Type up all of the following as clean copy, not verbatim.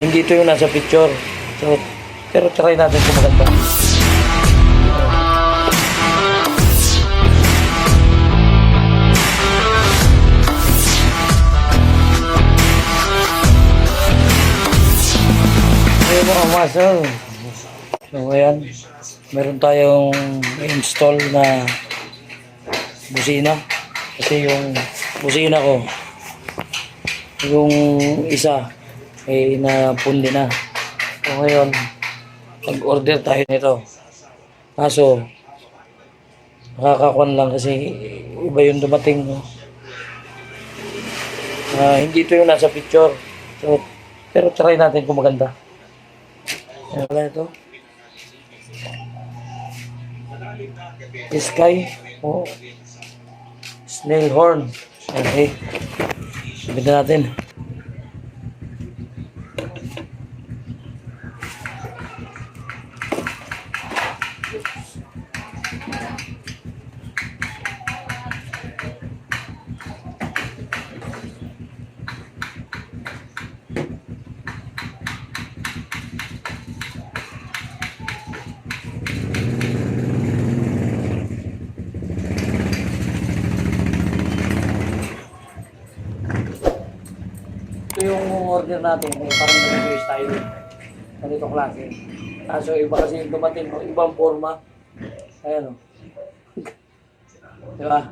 Hindi ito yung nasa picture. So, pero try natin kung maganda. Ayun mga muscle. So, ayan. Meron tayong install na busina. Kasi yung busina ko, yung isa, napundi na. So ngayon, nag-order tayo nito. Kaso, nakakakuan lang kasi iba yung dumating. No? Hindi ito yung nasa picture. So, pero try natin kung maganda. Ano pala ito? Sky. Oh. Snail horn. Okay. Sabihin natin. Ito yung order natin, parang ganito yung style. Ganito klase. Kaso iba kasi yung dumating, ibang forma. Ayan o. Diba?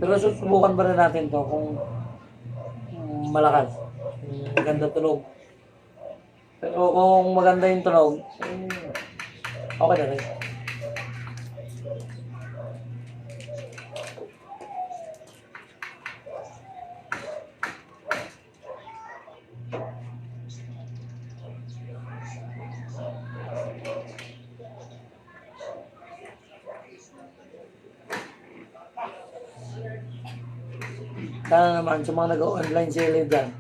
Pero susubukan pa rin natin to kung malakas. Maganda tunog. Pero kung maganda yung tunog, okay na rin. Sana naman sa mga nag-online sale dyan,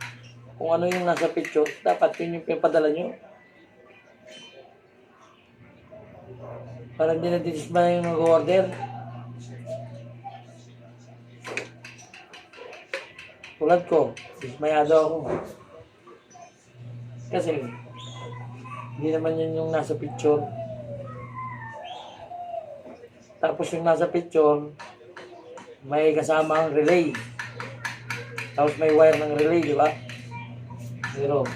kung ano yung nasa picture, dapat yun yung pipadala nyo. Para hindi na dinismay yung mag-order. Tulad ko, dismayado ako. Kasi, hindi naman yun yung nasa picture. Tapos yung nasa picture, may kasama ang relay. Tapos may wire ng relay, di ba? Pero,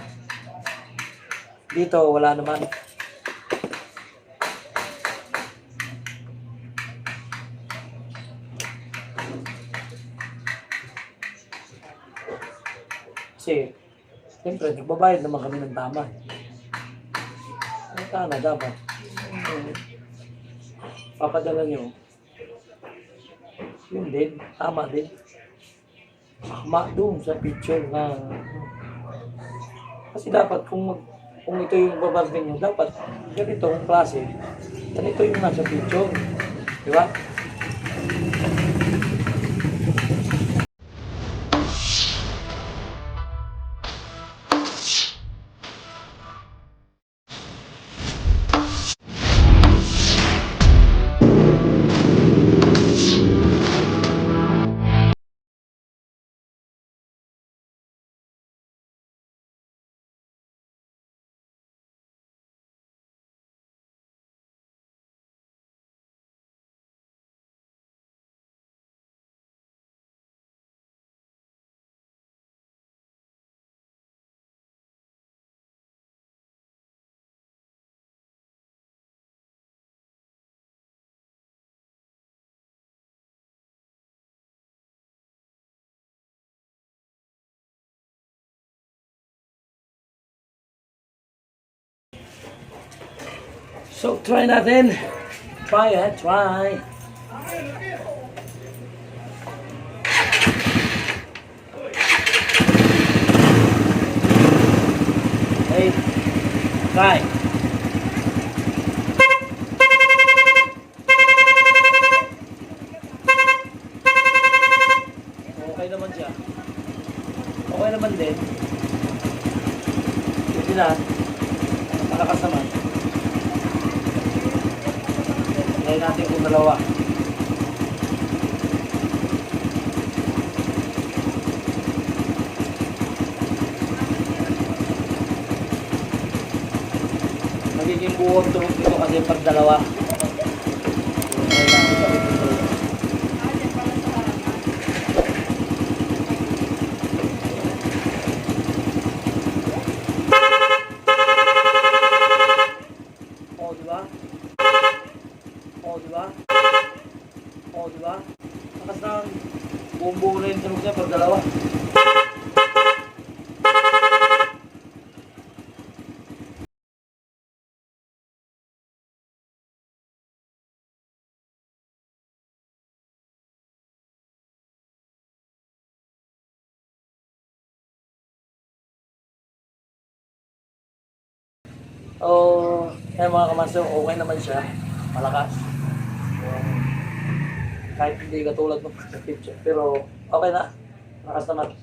dito, wala naman. Kasi, siyempre, nagbabayad naman kami ng tama. Ang tama dapat. Papadala nyo. Yun din, tama din. Akma doon sa picture na kasi dapat kung ito yung babarbing nyo, dapat ganitong klase, ganito yung nasa picture, di ba? So, try natin. Try. Okay. Try. Okay naman siya. Okay naman din. Hindi na. Malakas naman. Try natin kung dalawa. magiging buong tulog dito kasi pag dalawa. May nakita ko dito. O, diba? O, diba? O, diba? Takas na buong-buo na yung tunog niya pag dalawa. Oh, mga kamaso, okay naman siya. Malakas. Kahit hindi katulad ng picture. Pero okay na. Malakas naman.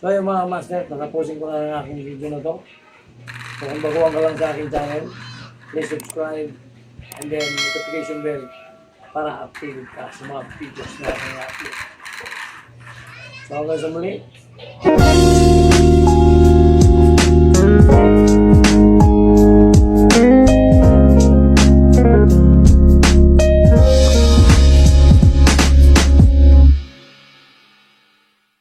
So yung mga master, natapusin ko na ang aking video na to. So kung baguhan ka lang sa aking channel, please subscribe and then notification bell para updated ka sa mga videos na aking upload. So hanggang sa muli.